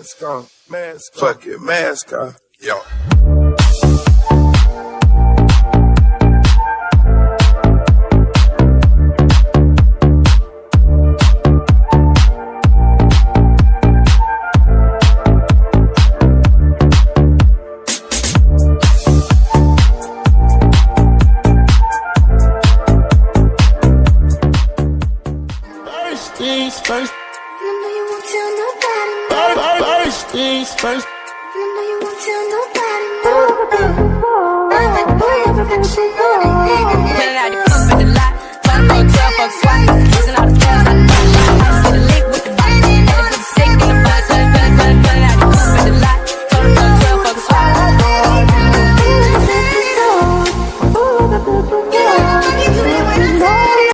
mask on, fucking mask on, yo. Things first. I know you won't tell nobody. First things first. I know you won't tell nobody. No. I like boy, I'm such a naughty nigga.